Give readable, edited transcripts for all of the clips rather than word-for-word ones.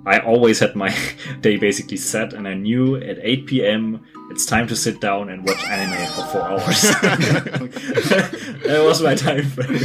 I always had my day basically set, and I knew at 8 p.m. it's time to sit down and watch anime for 4 hours. That was my time frame.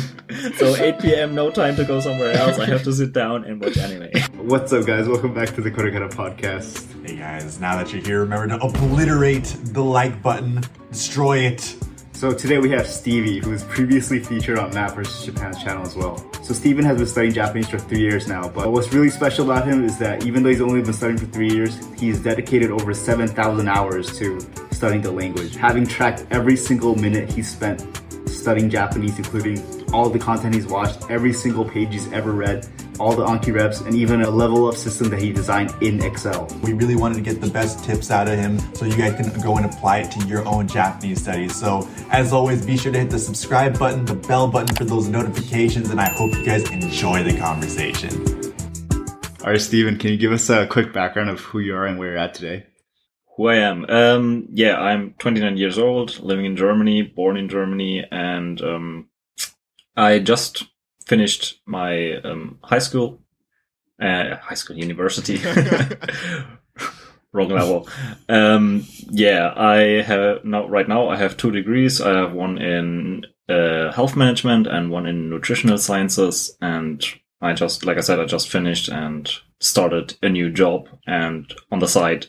So 8 p.m. no time to go somewhere else. I have to sit down and watch anime. What's up, guys? Welcome back to the Korekara podcast. Hey guys, now that you're here, remember to obliterate the like button, destroy it. So today we have Stevie, who was previously featured on Matt vs. Japan's channel as well. So Steven has been studying Japanese for 3 years now, but what's really special about him is that even though he's only been studying for 3 years, he's dedicated over 7,000 hours to studying the language. Having tracked every single minute he spent studying Japanese, including all the content he's watched, every single page he's ever read, all the Anki reps, and even a level up system that he designed in Excel. We really wanted to get the best tips out of him so you guys can go and apply it to your own Japanese studies. So as always, be sure to hit the subscribe button, the bell button for those notifications, and I hope you guys enjoy the conversation. All right, Steven, can you give us a quick background of who you are and where you're at today? Who I am? I'm 29 years old, living in Germany, born in Germany, and I just finished my university. Wrong level. Right now I have 2 degrees. I have one in health management and one in nutritional sciences. And I just finished and started a new job. And on the side,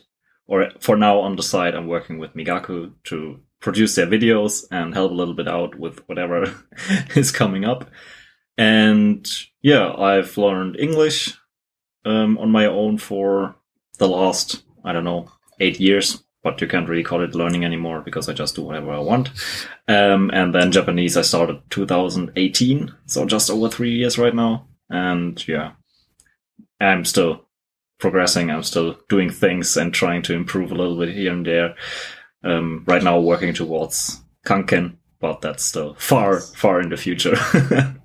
I'm working with Migaku to produce their videos and help a little bit out with whatever is coming up. And yeah, I've learned English on my own for the last, 8 years, but you can't really call it learning anymore because I just do whatever I want. And then Japanese, I started 2018, so just over 3 years right now. And yeah, I'm still progressing. I'm still doing things and trying to improve a little bit here and there. Right now working towards Kanken, but that's still far in the future.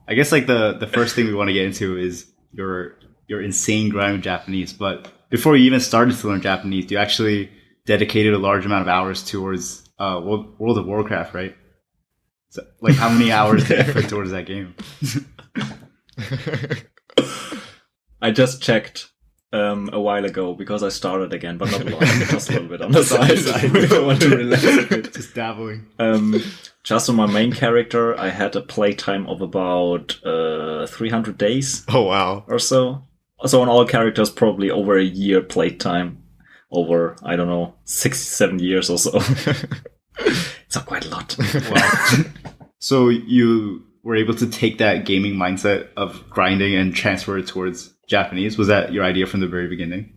I guess like the first thing we want to get into is your insane grind with Japanese. But before you even started to learn Japanese, you actually dedicated a large amount of hours towards World of Warcraft, right? So, like, how many hours did you put towards that game? I just checked a while ago because I started again, but not a lot, just a little bit on the side. If I want to relax a bit. Just dabbling. Just on my main character, I had a playtime of about 300 days. Oh, wow. Or so. So on all characters, probably over a year playtime. Over, 6-7 years or so. It's not quite a lot. Wow. So you were able to take that gaming mindset of grinding and transfer it towards Japanese. Was that your idea from the very beginning?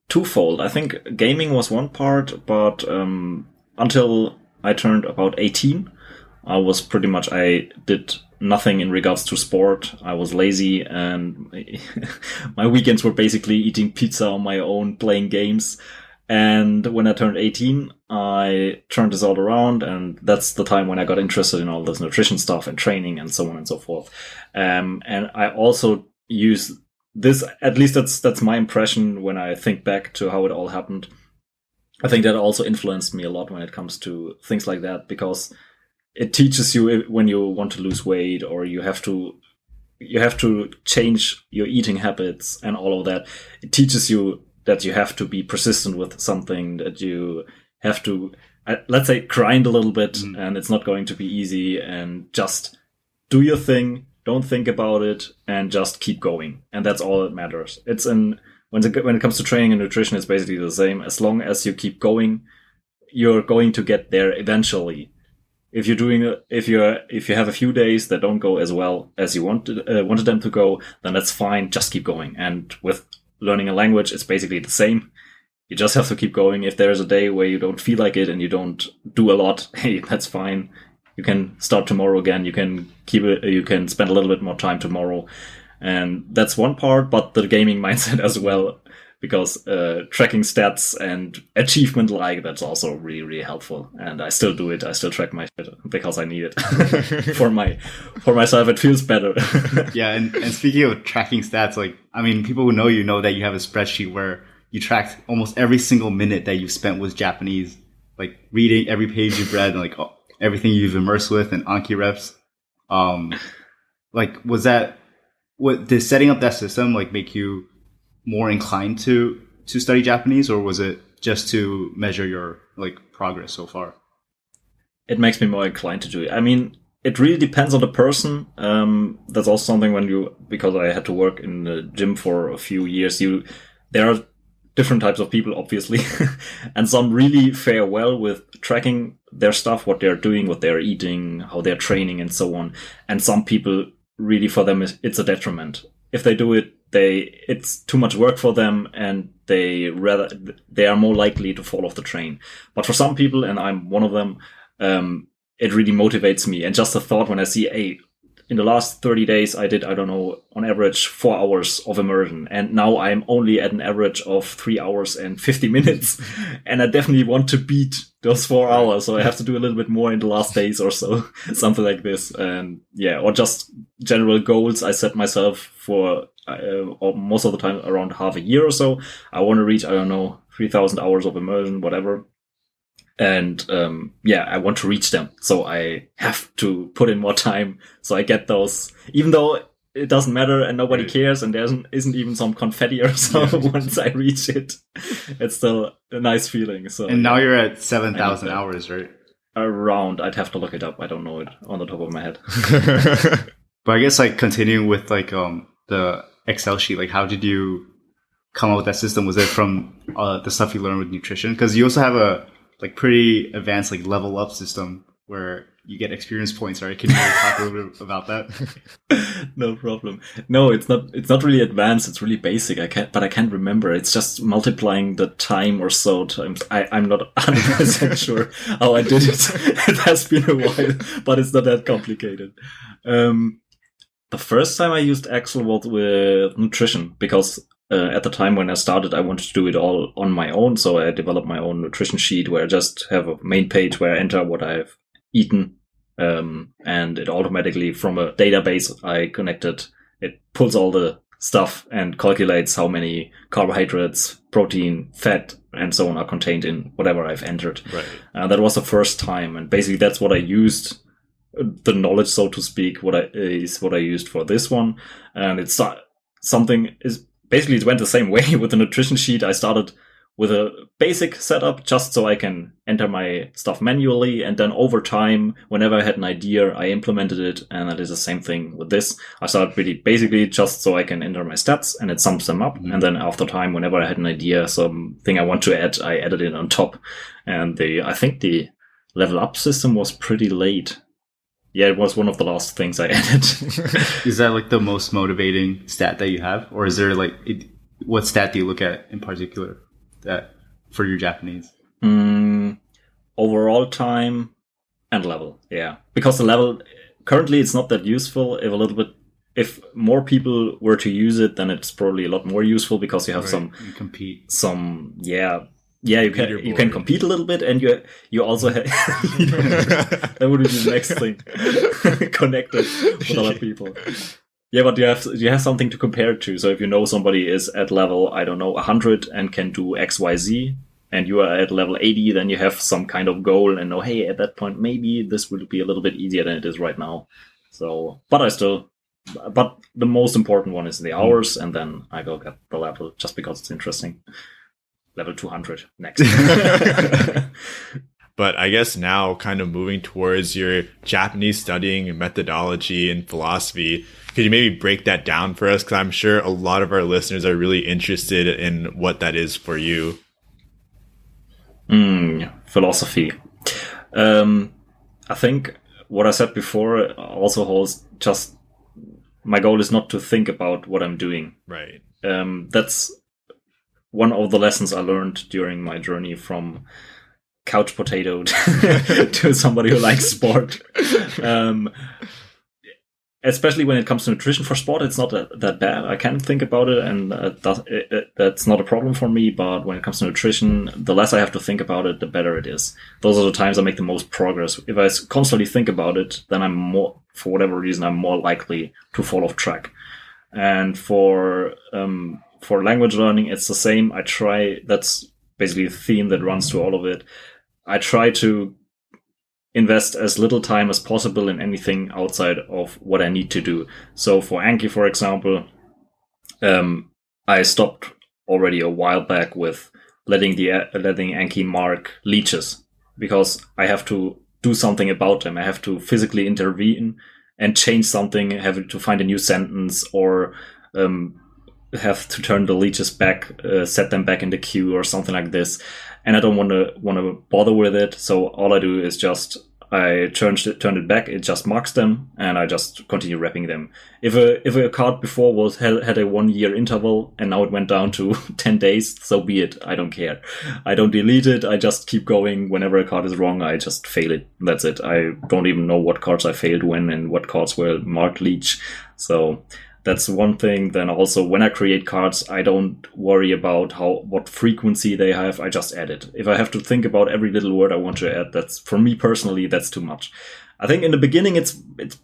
Twofold. I think gaming was one part, but until I turned about 18, I did nothing in regards to sport. I was lazy, and my weekends were basically eating pizza on my own, playing games. And when I turned 18, I turned this all around, and that's the time when I got interested in all this nutrition stuff and training and so on and so forth. And I also use this, at least that's my impression when I think back to how it all happened. I think that also influenced me a lot when it comes to things like that, because it teaches you when you want to lose weight, or you have to change your eating habits and all of that. It teaches you that you have to be persistent with something, that you have to, let's say, grind a little bit, and it's not going to be easy, and just do your thing, don't think about it, and just keep going. And that's all that matters. When it comes to training and nutrition, it's basically the same. As long as you keep going, you're going to get there eventually. If you have a few days that don't go as well as you wanted them to go, then that's fine. Just keep going. And with learning a language, it's basically the same. You just have to keep going. If there's a day where you don't feel like it and you don't do a lot, hey, that's fine. You can start tomorrow again. You can you can spend a little bit more time tomorrow. And that's one part, but the gaming mindset as well, because tracking stats and achievement that's also really, really helpful. And I still do it. I still track my shit because I need it for myself. It feels better. Yeah. And speaking of tracking stats, people who know you know that you have a spreadsheet where you tracked almost every single minute that you've spent with Japanese, like reading every page you've read, and everything you've immersed with, and Anki reps. Did setting up that system make you more inclined to study Japanese, or was it just to measure your like progress so far? It makes me more inclined to do it. I mean, it really depends on the person. That's also something because I had to work in the gym for a few years, there are different types of people, obviously, and some really fare well with tracking their stuff, what they're doing, what they're eating, how they're training, and so on. And some people really, for them, it's a detriment. If they do it, it's too much work for them, and they are more likely to fall off the train. But for some people, and I'm one of them, it really motivates me. And just the thought when I see, hey, in the last 30 days, I did, I don't know, on average 4 hours of immersion. And now I'm only at an average of 3 hours and 50 minutes. And I definitely want to beat those 4 hours. So I have to do a little bit more in the last days or so, something like this. And yeah, or just general goals I set myself for or most of the time around half a year or so. I want to reach, I don't know, 3,000 hours of immersion, whatever. And I want to reach them. So I have to put in more time. So I get those, even though it doesn't matter and nobody cares and there isn't even some confetti or so once I reach it. It's still a nice feeling. So and now you're at 7,000 hours, right? Around. I'd have to look it up. I don't know it on the top of my head. But I guess like continuing with like the Excel sheet, like how did you come up with that system? Was it from the stuff you learned with nutrition? Because you also have a like pretty advanced like level up system where you get experience points, right? Can you talk a little bit about that? No problem. No, it's not really advanced. It's really basic. But I can't remember. It's just multiplying the time or so times. I'm not 100% sure how I did it. It has been a while, but it's not that complicated. The first time I used Excel was with nutrition because at the time when I started, I wanted to do it all on my own. So I developed my own nutrition sheet where I just have a main page where I enter what I've eaten. And it automatically, from a database I connected, it pulls all the stuff and calculates how many carbohydrates, protein, fat, and so on are contained in whatever I've entered. Right. That was the first time. And basically that's what I used. The knowledge, so to speak, what I used for this one. And it's basically, it went the same way with the nutrition sheet. I started with a basic setup just so I can enter my stuff manually. And then over time, whenever I had an idea, I implemented it. And that is the same thing with this. I started really basically just so I can enter my stats and it sums them up. Mm-hmm. And then after time, whenever I had an idea, something I want to add, I added it on top. And I think the level up system was pretty late. Yeah, it was one of the last things I added. Is that like the most motivating stat that you have? Or is there like, what stat do you look at in particular that for your Japanese? Overall time and level, yeah. Because the level, currently it's not that useful. If more people were to use it, then it's probably a lot more useful because you have you compete. You can compete a little bit, and you also have that would be the next thing connected with other people. Yeah, but you have something to compare it to. So if you know somebody is at level, I don't know, 100 and can do XYZ, and you are at level 80, then you have some kind of goal and know, hey, at that point maybe this will be a little bit easier than it is right now. So, but the most important one is the hours, and then I go get the level just because it's interesting. Level 200 next. But I guess now kind of moving towards your Japanese studying and methodology and philosophy, could you maybe break that down for us? Because I'm sure a lot of our listeners are really interested in what that is for you. Philosophy. I think what I said before also holds. Just my goal is not to think about what I'm doing. Right. That's one of the lessons I learned during my journey from couch potato to somebody who likes sport. Especially when it comes to nutrition for sport, it's not that bad. I can think about it, and that's not a problem for me. But when it comes to nutrition, the less I have to think about it, the better it is. Those are the times I make the most progress. If I constantly think about it, then for whatever reason, I'm more likely to fall off track. And for language learning, it's the same. That's basically the theme that runs through all of it. I try to invest as little time as possible in anything outside of what I need to do. So for Anki, for example, I stopped already a while back with letting Anki mark leeches, because I have to do something about them. I have to physically intervene and change something, have to find a new sentence, or have to turn the leeches back, set them back in the queue or something like this. And I don't want to bother with it. So all I do is just I turned it back. It just marks them, and I just continue wrapping them. If a card before had a 1 year interval, and now it went down to 10 days, so be it. I don't care. I don't delete it. I just keep going. Whenever a card is wrong, I just fail it. That's it. I don't even know what cards I failed when and what cards were marked leech. So that's one thing. Then also, when I create cards, I don't worry about what frequency they have. I just add it. If I have to think about every little word I want to add, that's, for me personally, that's too much. I think in the beginning it's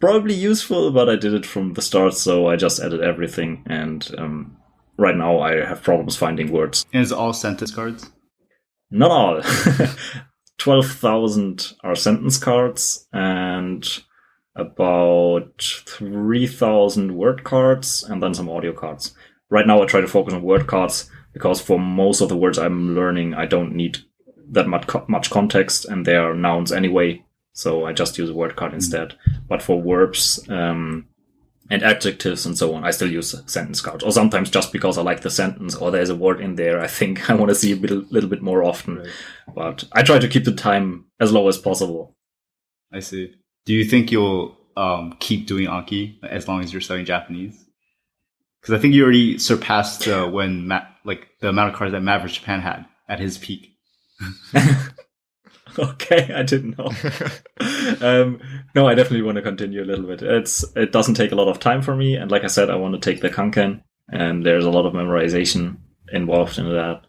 probably useful, but I did it from the start, so I just added everything. And right now I have problems finding words. And it's all sentence cards? Not all. 12,000 are sentence cards, and about 3,000 word cards, and then some audio cards. Right now I try to focus on word cards, because for most of the words I'm learning, I don't need that much context, and they are nouns anyway, so I just use a word card instead. But for verbs and adjectives and so on, I still use sentence cards. Or sometimes just because I like the sentence, or there's a word in there I think I want to see a little bit more often. Right. But I try to keep the time as low as possible. I see. Do you think you'll keep doing Anki as long as you're studying Japanese? Because I think you already surpassed the amount of cards that Mavericks Japan had at his peak. Okay, I didn't know. No, I definitely want to continue a little bit. It doesn't take a lot of time for me, and like I said, I want to take the Kanken, and there's a lot of memorization involved in that.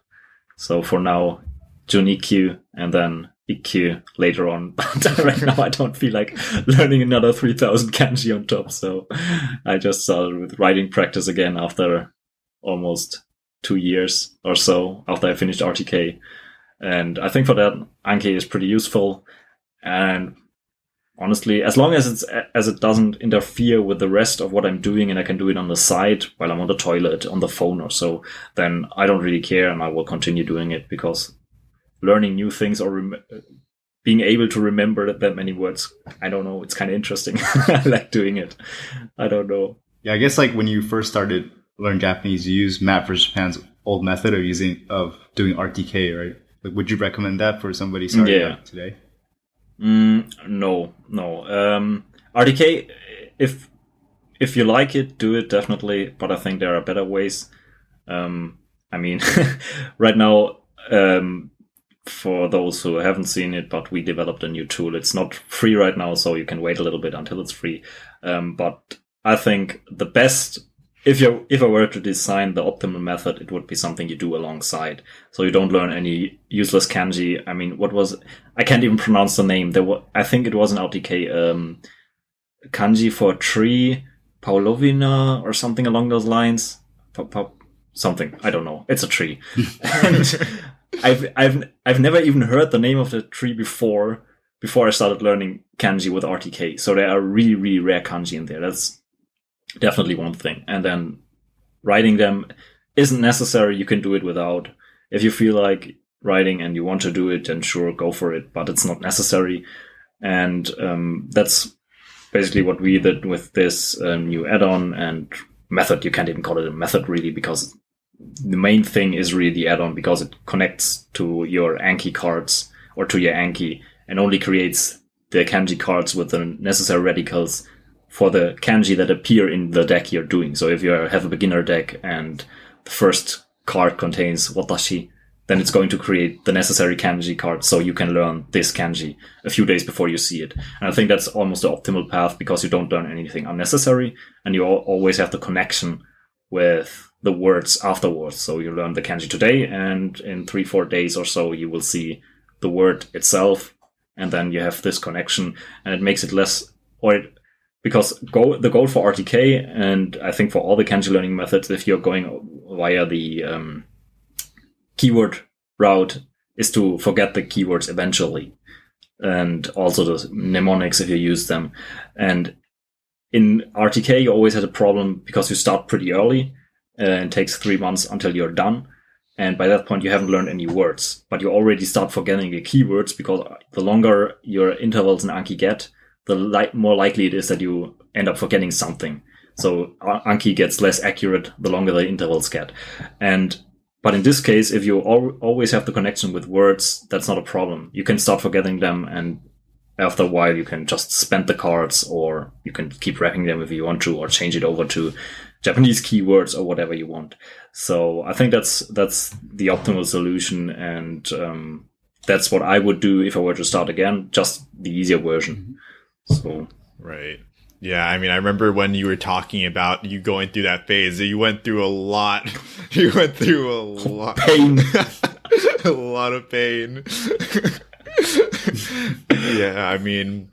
So for now, Jun IQ, and then IQ later on. But right now I don't feel like learning another 3,000 kanji on top, so I just started with writing practice again after almost 2 years or so after I finished RTK. And I think for that, Anki is pretty useful. And honestly, as long as it doesn't interfere with the rest of what I'm doing, and I can do it on the side while I'm on the toilet, on the phone or so, then I don't really care, and I will continue doing it, because learning new things or being able to remember that many words, I don't know, it's kind of interesting. I like doing it. I don't know. Yeah, I guess like when you first started learning Japanese, you used Matt for Japan's old method of doing RTK, right? Like, would you recommend that for somebody starting today? No. RTK, if you like it, do it definitely. But I think there are better ways. I mean, right now, for those who haven't seen it, but we developed a new tool. It's not free right now, so you can wait a little bit until it's free. But I think the best, if I were to design the optimal method, it would be something you do alongside. So you don't learn any useless kanji. I mean, I can't even pronounce the name. I think it was an RTK, kanji for tree, Paulovina, or something along those lines. Something, I don't know. It's a tree. And I've never even heard the name of the tree before I started learning kanji with RTK. So there are really, really rare kanji in there. That's definitely one thing. And then writing them isn't necessary. You can do it without. If you feel like writing and you want to do it, then sure, go for it. But it's not necessary. And that's basically what we did with this new add-on and method. You can't even call it a method really, because the main thing is really the add-on, because it connects to your Anki cards or to your Anki and only creates the kanji cards with the necessary radicals for the kanji that appear in the deck you're doing. So if you have a beginner deck and the first card contains watashi, then it's going to create the necessary kanji card so you can learn this kanji a few days before you see it. And I think that's almost the optimal path, because you don't learn anything unnecessary and you always have the connection with the words afterwards. So you learn the kanji today, and in 3-4 days or so you will see the word itself, and then you have this connection, and it makes it less, because the goal for RTK, and I think for all the kanji learning methods, if you're going via the keyword route, is to forget the keywords eventually, and also the mnemonics if you use them. And in RTK, you always had a problem because you start pretty early, and it takes 3 months until you're done. And by that point, you haven't learned any words, but you already start forgetting the keywords, because the longer your intervals in Anki get, the more likely it is that you end up forgetting something. So Anki gets less accurate the longer the intervals get. But in this case, if you always have the connection with words, that's not a problem. You can start forgetting them, and after a while, you can just spend the cards, or you can keep wrapping them if you want to, or change it over to Japanese keywords or whatever you want. So I think that's the optimal solution, and that's what I would do if I were to start again, just the easier version. So right. Yeah, I mean, I remember when you were talking about you going through that phase, you went through a lot. You went through a lot. Pain. A lot of pain. Yeah, I mean,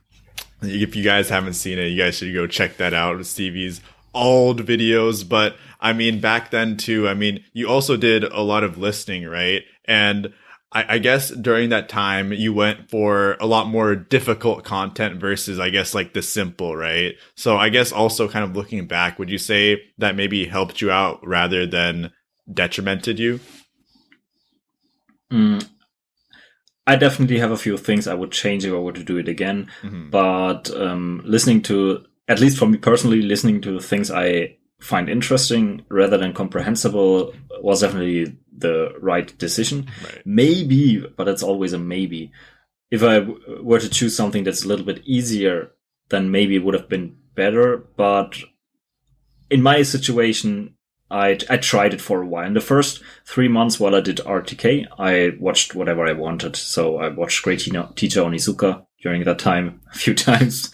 if you guys haven't seen it, you guys should go check that out. Stevie's old videos. But I mean, back then too, I mean, you also did a lot of listening, right? And I guess during that time, you went for a lot more difficult content versus, I guess, like the simple, right? So I guess also kind of looking back, would you say that maybe helped you out rather than detrimented you? I definitely have a few things I would change if I were to do it again. But listening to, at least for me personally, listening to things I find interesting rather than comprehensible was definitely the right decision. Right. Maybe, but it's always a maybe. If I were to choose something that's a little bit easier, then maybe it would have been better. But in my situation, I tried it for a while. In the first 3 months while I did RTK, I watched whatever I wanted. So I watched Great Teacher Onizuka during that time a few times.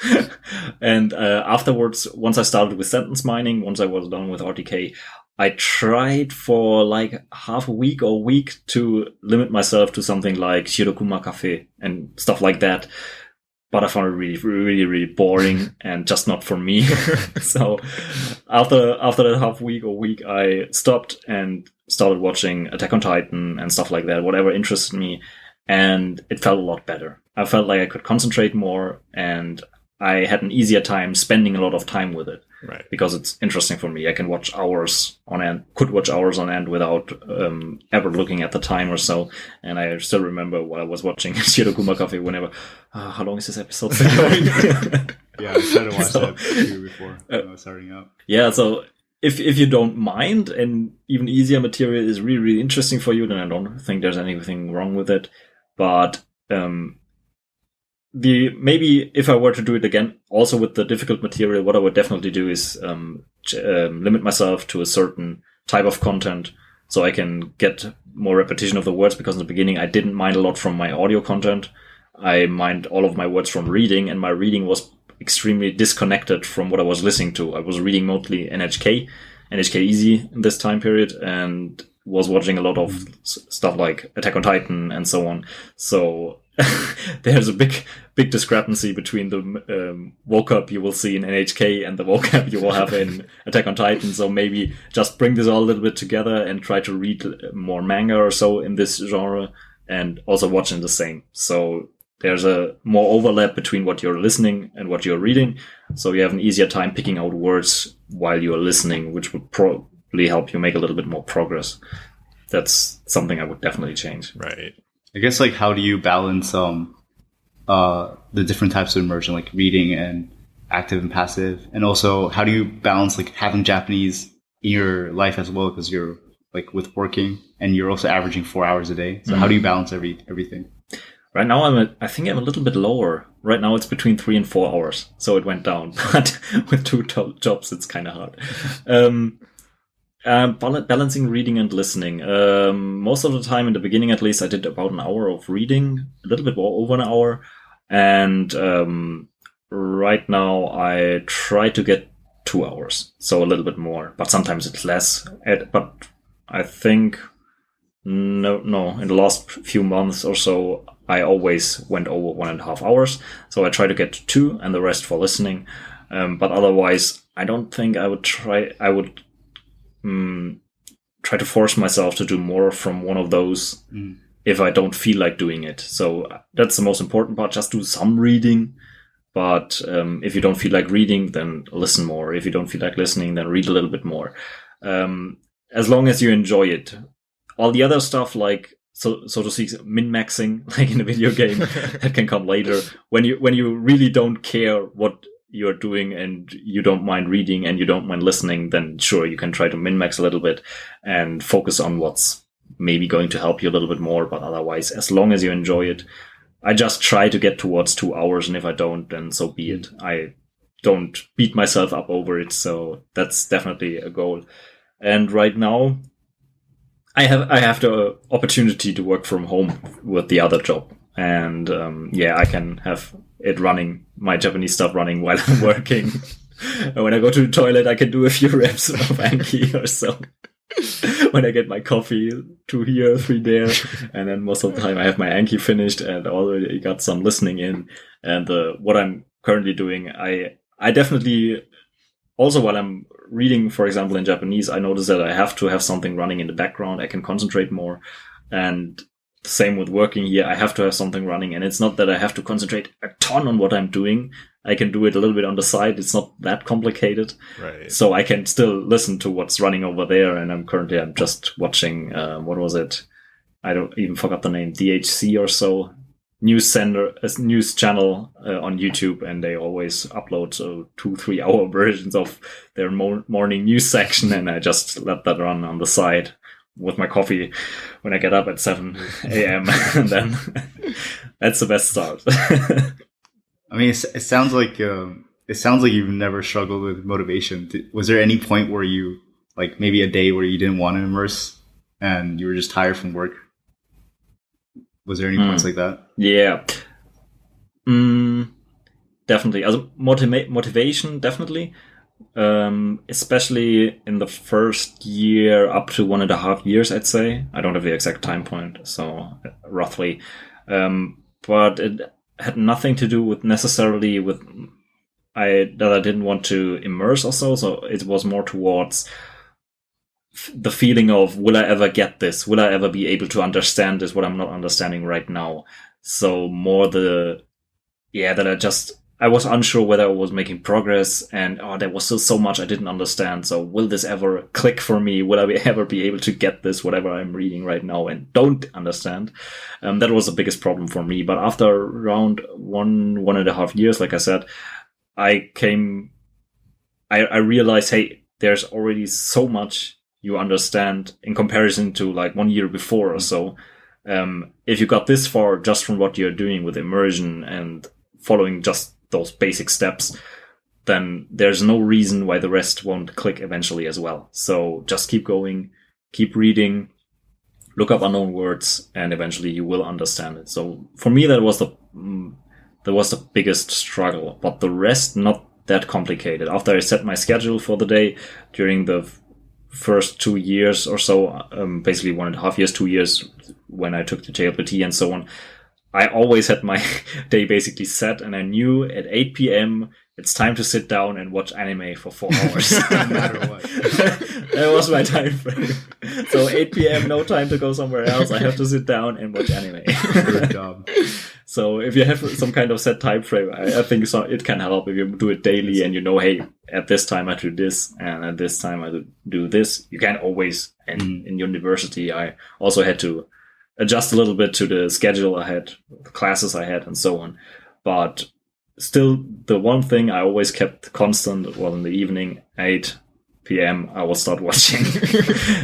And afterwards, once I started with sentence mining, once I was done with RTK, I tried for like half a week or a week to limit myself to something like Shirokuma Cafe and stuff like that. But I found it really, really, really boring and just not for me. So after that half week or week, I stopped and started watching Attack on Titan and stuff like that, whatever interested me. And it felt a lot better. I felt like I could concentrate more, and I had an easier time spending a lot of time with it. Right. Because it's interesting for me. I can watch hours on end, could watch hours on end without ever looking at the time or so. And I still remember while I was watching Shirokuma Cafe, whenever, how long is this episode still going? Yeah, I tried to watch that too before starting up. Yeah, so if you don't mind, and even easier material is really, really interesting for you, then I don't think there's anything wrong with it. But maybe if I were to do it again, also with the difficult material, what I would definitely do is limit myself to a certain type of content, so I can get more repetition of the words. Because in the beginning, I didn't mind a lot from my audio content. I mind all of my words from reading, and my reading was extremely disconnected from what I was listening to. I was reading mostly NHK Easy in this time period, and was watching a lot of stuff like Attack on Titan and so on. So there's a big discrepancy between the vocab you will see in NHK and the vocab you will have in Attack on Titan. So maybe just bring this all a little bit together and try to read more manga or so in this genre, and also watching the same. So there's a more overlap between what you're listening and what you're reading. So you have an easier time picking out words while you're listening, which would probably help you make a little bit more progress. That's something I would definitely change. Right. I guess, like, how do you balance the different types of immersion, like reading and active and passive? And also, how do you balance, like, having Japanese in your life as well, because you're, like, with working and you're also averaging 4 hours a day? So how do you balance everything? Right now, I think I'm a little bit lower. Right now, it's between 3 and 4 hours. So it went down. But with two jobs, it's kind of hard. Balancing reading and listening. Most of the time, in the beginning at least, I did about an hour of reading, a little bit more over an hour. And right now, I try to get 2 hours, so a little bit more. But sometimes it's less. But I think, no, in the last few months or so, I always went over 1.5 hours. So I try to get 2 and the rest for listening. But otherwise, I don't think I would try. I would try to force myself to do more from one of those if I don't feel like doing it. So that's the most important part. Just do some reading. But if you don't feel like reading, then listen more. If you don't feel like listening, then read a little bit more. As long as you enjoy it. all the other stuff, like so to speak, min-maxing, like in a video game, that can come later. When you really don't care what you're doing and you don't mind reading and you don't mind listening, then sure, you can try to min-max a little bit and focus on what's maybe going to help you a little bit more. But otherwise, as long as you enjoy it, I just try to get towards 2 hours, and if I don't, then so be it. I don't beat myself up over it, so that's definitely a goal. And right now, I have the opportunity to work from home with the other job, and I can have it running, my Japanese stuff running while I'm working. And when I go to the toilet, I can do a few reps of Anki or so. When I get my coffee, 2 here, 3 there, and then most of the time I have my Anki finished and already got some listening in. And what I'm currently doing, I definitely, also while I'm reading, for example, in Japanese, I notice that I have to have something running in the background. I can concentrate more. And same with working here, I have to have something running. And it's not that I have to concentrate a ton on what I'm doing. I can do it a little bit on the side. It's not that complicated. Right. So I can still listen to what's running over there. And I'm just watching, what was it? I don't even forgot the name, DHC or so. News channel on YouTube, and they always upload 2-3 hour versions of their morning news section, and I just let that run on the side with my coffee when I get up at 7 a.m. and then that's the best start. I mean, it sounds like you've never struggled with motivation. Was there any point where you, like maybe a day where you didn't want to immerse and you were just tired from work? Was there any points like that? Yeah. Definitely. As motivation, definitely. Especially in the first year up to 1.5 years, I'd say. I don't have the exact time point, so roughly. But it had nothing to do with necessarily with that I didn't want to immerse or so. So it was more towards the feeling of, will I ever get this? Will I ever be able to understand this, what I'm not understanding right now? So more that I was unsure whether I was making progress, and there was still so much I didn't understand. So will this ever click for me? Will I ever be able to get this, whatever I'm reading right now and don't understand? That was the biggest problem for me. But after around 1.5 years, like I said, I realized, hey, there's already so much you understand in comparison to like 1 year before or so. If you got this far just from what you're doing with immersion and following just those basic steps, then there's no reason why the rest won't click eventually as well. So just keep going, keep reading, look up unknown words, and eventually you will understand it. So for me, that was the biggest struggle, but the rest not that complicated. After I set my schedule for the day during the first 2 years or so, basically 1.5 years, 2 years when I took the JLPT and so on, I always had my day basically set, and I knew at 8 p.m. it's time to sit down and watch anime for 4 hours. No matter what. That was my time frame. So 8 p.m., no time to go somewhere else. I have to sit down and watch anime. Good job. So if you have some kind of set time frame, I think it can help if you do it daily and you know, hey, at this time I do this and at this time I do this. You can't always. And in university, I also had to adjust a little bit to the schedule I had, the classes I had, and so on. But still, the one thing I always kept constant was in the evening, 8 p.m., I will start watching.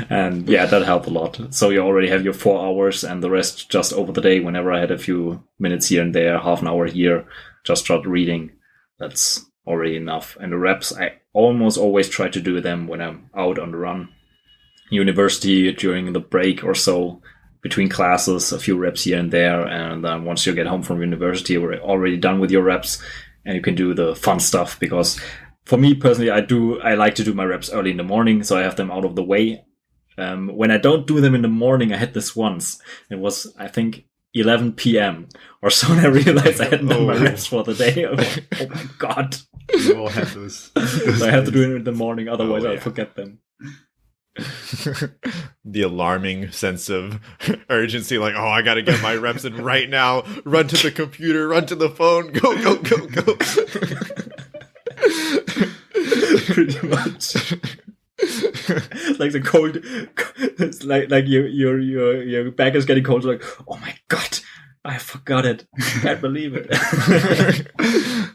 And yeah, that helped a lot. So you already have your 4 hours, and the rest just over the day, whenever I had a few minutes here and there, half an hour here, just start reading. That's already enough. And the reps, I almost always try to do them when I'm out on the run. University, during the break or so, between classes, a few reps here and there, and once you get home from university, you're already done with your reps, and you can do the fun stuff. Because for me personally, I like to do my reps early in the morning, so I have them out of the way. When I don't do them in the morning, I had this once. It was, I think, 11 p.m. or so, and I realized I hadn't done my reps for the day. I'm like, oh my god! We all have those. So I have to do it in the morning, otherwise I'll forget them. The alarming sense of urgency, like, oh, I gotta get my reps in right now, run to the computer, run to the phone, go Pretty much. like the cold, it's like your back is getting cold. Like, oh my god, I forgot it. I can't believe it.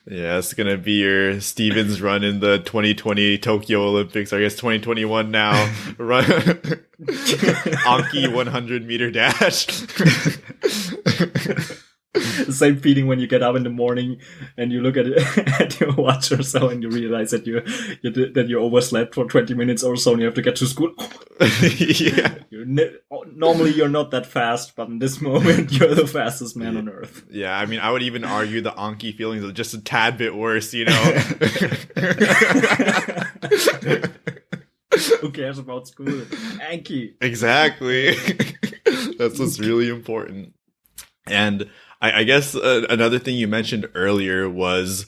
Yeah, it's gonna be your Stevens run in the 2020 Tokyo Olympics. I guess 2021 now. Run Anki 100-meter dash. The same feeling when you get up in the morning and you look at it, at your watch or so, and you realize that you overslept for 20 minutes or so, and you have to get to school. Yeah. Normally you're not that fast, but in this moment you're the fastest man on earth. Yeah, I mean, I would even argue the Anki feelings are just a tad bit worse, you know. Who cares about school? Anki. Exactly. That's what's really important. And I guess another thing you mentioned earlier was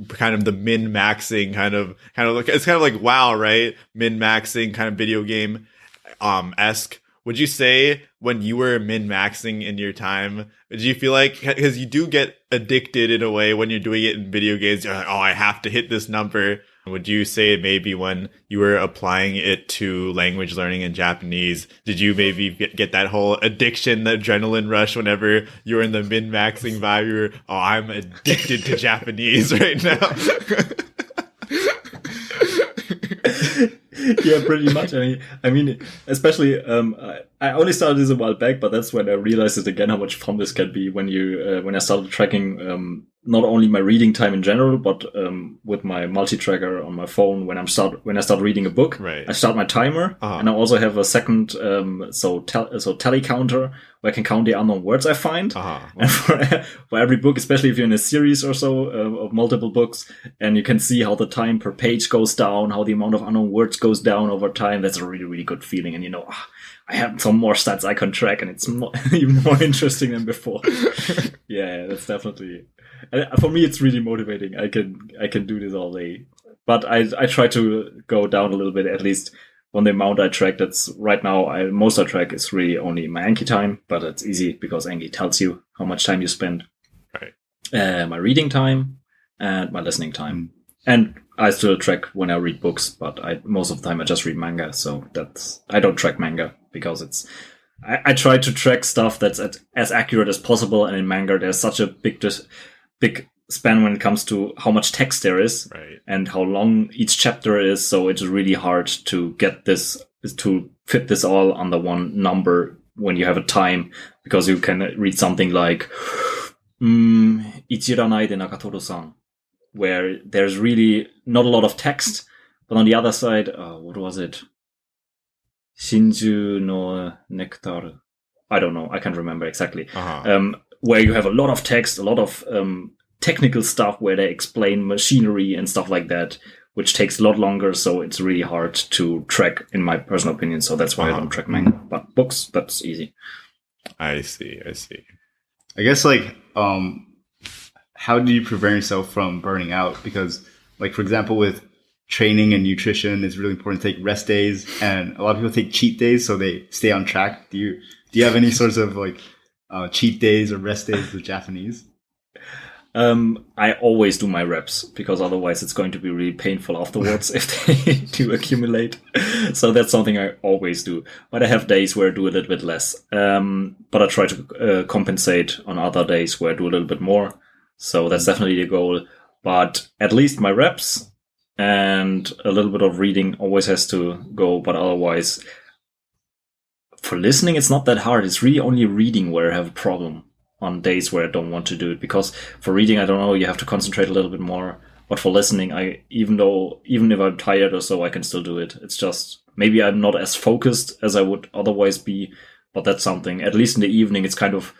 kind of the min-maxing kind of like, it's kind of like WoW, right? Min-maxing kind of video game esque. Would you say when you were min-maxing in your time, did you feel like, because you do get addicted in a way when you're doing it in video games, you're like, oh, I have to hit this number. Would you say maybe when you were applying it to language learning in Japanese, did you maybe get that whole addiction, the adrenaline rush whenever you're in the min-maxing vibe? You're, oh, I'm addicted to Japanese right now. Yeah, pretty much. I mean, especially I only started this a while back, but that's when I realized it again how much fun this can be when I started tracking not only my reading time in general, but with my multi-tracker on my phone. When I start reading a book, right. I start my timer, and I also have a second tally counter where I can count the unknown words I find. And for every book, especially if you're in a series or so of multiple books, and you can see how the time per page goes down, how the amount of unknown words goes down over time. That's a really, really good feeling. And I have some more stats I can track, and it's even more interesting than before. Yeah, that's definitely. For me, it's really motivating. I can do this all day, but I try to go down a little bit, at least on the amount I track. That's right now. Most I track is really only my Anki time, but it's easy because Anki tells you how much time you spend. Right. My reading time and my listening time, and I still track when I read books, but most of the time I just read manga. So I don't track manga because I try to track stuff that's as accurate as possible. And in manga, there's such a big span when it comes to how much text there is, right, and how long each chapter is. So it's really hard to to fit this all under one number when you have a time, because you can read something like Ichiranai de Nakatoro-san, where there's really not a lot of text, but on the other side, what was it? Shinju no Nectar. I don't know. I can't remember exactly. Where you have a lot of text, a lot of technical stuff where they explain machinery and stuff like that, which takes a lot longer. So it's really hard to track, in my personal opinion. So that's why I don't track manga. But books, that's easy. I see. I guess how do you prevent yourself from burning out? Because, like, for example, with training and nutrition, it's really important to take rest days, and a lot of people take cheat days so they stay on track. Do you have any sorts of cheat days or rest days with Japanese? I always do my reps, because otherwise it's going to be really painful afterwards if they do accumulate. So that's something I always do. But I have days where I do a little bit less. But I try to compensate on other days where I do a little bit more. So that's definitely the goal. But at least my reps and a little bit of reading always has to go. But otherwise, for listening, it's not that hard. It's really only reading where I have a problem on days where I don't want to do it. Because for reading, I don't know, you have to concentrate a little bit more. But for listening, even if I'm tired or so, I can still do it. It's just, maybe I'm not as focused as I would otherwise be. But that's something. At least in the evening, it's kind of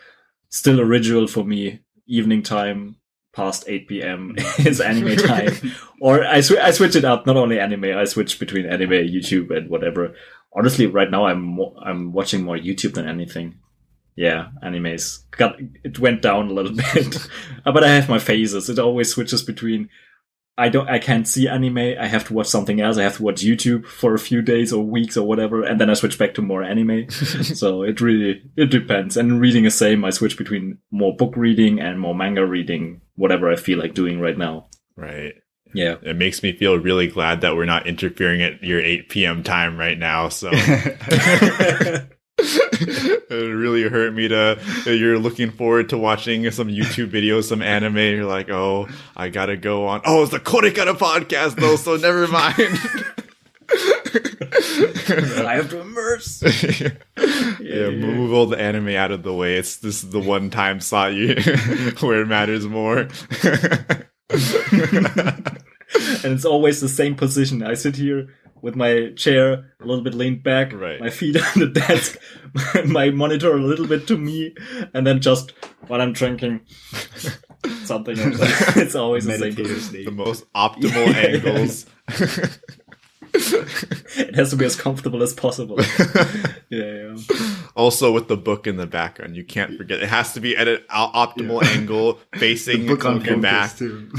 still a ritual for me. Evening time past 8 p.m. is anime time. Or I switch it up. Not only anime, I switch between anime, YouTube, and whatever. Honestly, right now I'm watching more YouTube than anything. Yeah, animes. It went down a little bit. But I have my phases. It always switches between I can't see anime, I have to watch something else, I have to watch YouTube for a few days or weeks or whatever, and then I switch back to more anime. So it depends. And reading the same, I switch between more book reading and more manga reading, whatever I feel like doing right now. Right. Yeah. It makes me feel really glad that we're not interfering at your 8 p.m. time right now. So it really hurt me you're looking forward to watching some YouTube videos, some anime. You're like, oh, I gotta go on. Oh, it's the Korekara podcast though, so never mind. I have to immerse. Yeah, move all the anime out of the way. This is the one time slot where it matters more. And it's always the same position. I sit here with my chair a little bit leaned back, right. My feet on the desk, my monitor a little bit to me, and then just while I'm drinking something. It's always the same position. The most optimal angles. It has to be as comfortable as possible. Yeah. Also, with the book in the background, you can't forget it has to be at an optimal angle, facing the book on your back. Too.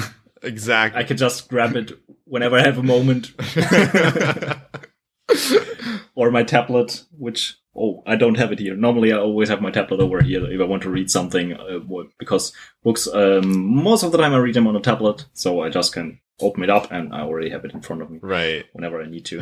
Exactly. I can just grab it whenever I have a moment. Or my tablet, which I don't have it here. Normally, I always have my tablet over here if I want to read something, because books, most of the time I read them on a tablet, so I just can open it up and I already have it in front of me. Right. Whenever I need to.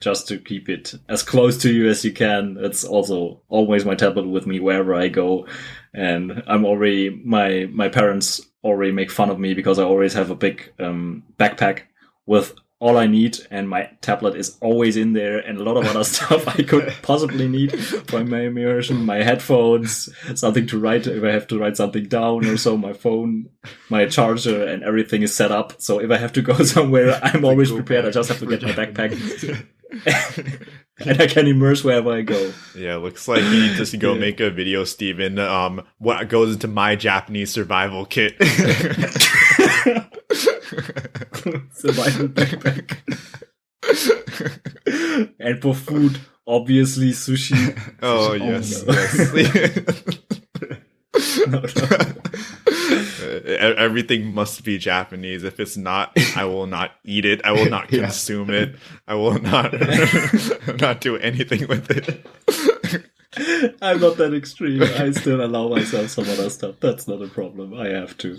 Just to keep it as close to you as you can. It's also always my tablet with me wherever I go. And I'm already, my parents already make fun of me because I always have a big backpack with all I need, and my tablet is always in there, and a lot of other stuff I could possibly need for my immersion, my headphones, something to write if I have to write something down or so, my phone, my charger, and everything is set up. So if I have to go somewhere, I'm always prepared. I just have to get my backpack. And I can immerse wherever I go. Yeah, looks like you need to go make a video, Steven. What goes into my Japanese survival kit? Survival backpack. And for food, obviously sushi. Oh, yes, yes. No. Everything must be Japanese. If it's not, I will not eat it. I will not consume it. I will not not do anything with it. I'm not that extreme. I still allow myself some other stuff. That's not a problem. I have to.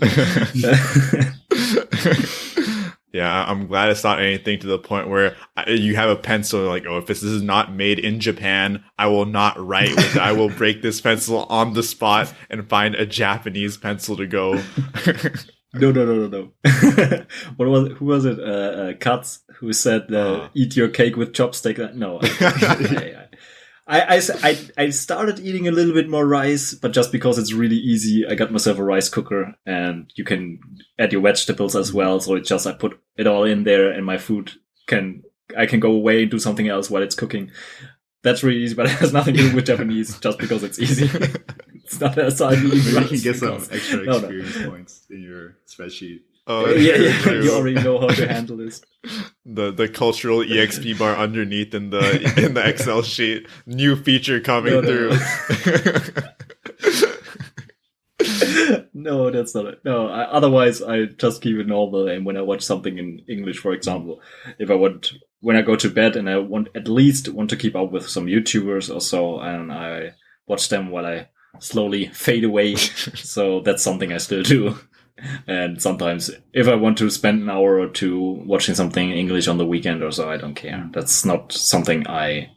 Yeah, I'm glad it's not anything to the point where you have a pencil like, oh, if this is not made in Japan, I will not write with it. I will break this pencil on the spot and find a Japanese pencil to go. No. Who was it? Katz, who said, eat your cake with chopstick. No. I started eating a little bit more rice, but just because it's really easy, I got myself a rice cooker, and you can add your vegetables as well. So it's just I put it all in there, and my food I can go away and do something else while it's cooking. That's really easy, but it has nothing to do with Japanese, just because it's easy. It's not as I'm eating rice. You can get some extra experience points in your spreadsheet. Oh, yeah. You already know how to handle this. The cultural EXP bar underneath in the Excel sheet. New feature coming through. No, that's not it. No, otherwise I just keep it normal. And when I watch something in English, for example, when I go to bed and I at least want to keep up with some YouTubers or so, and I watch them while I slowly fade away. So that's something I still do. And sometimes if I want to spend an hour or two watching something in English on the weekend or so, I don't care. That's not something I'd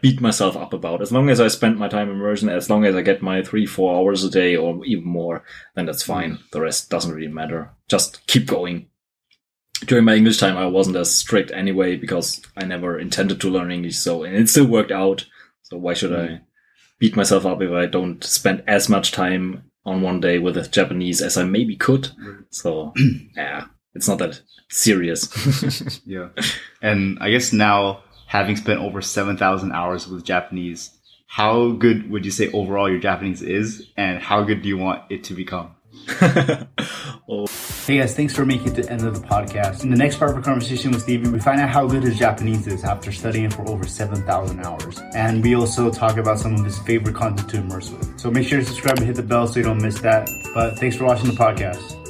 beat myself up about. As long as I spend my time immersion, as long as I get my 3-4 hours a day or even more, then that's fine. The rest doesn't really matter. Just keep going. During my English time, I wasn't as strict anyway because I never intended to learn English, and it still worked out. So why should I beat myself up if I don't spend as much time on one day with the Japanese as I maybe could? So, yeah, it's not that serious. Yeah. And I guess now, having spent over 7,000 hours with Japanese, how good would you say overall your Japanese is, and how good do you want it to become? Hey guys, thanks for making it to the end of the podcast. In the next part of our conversation with Stevie, we find out how good his Japanese is after studying for over 7,000 hours. And we also talk about some of his favorite content to immerse with. So make sure to subscribe and hit the bell so you don't miss that. But thanks for watching the podcast.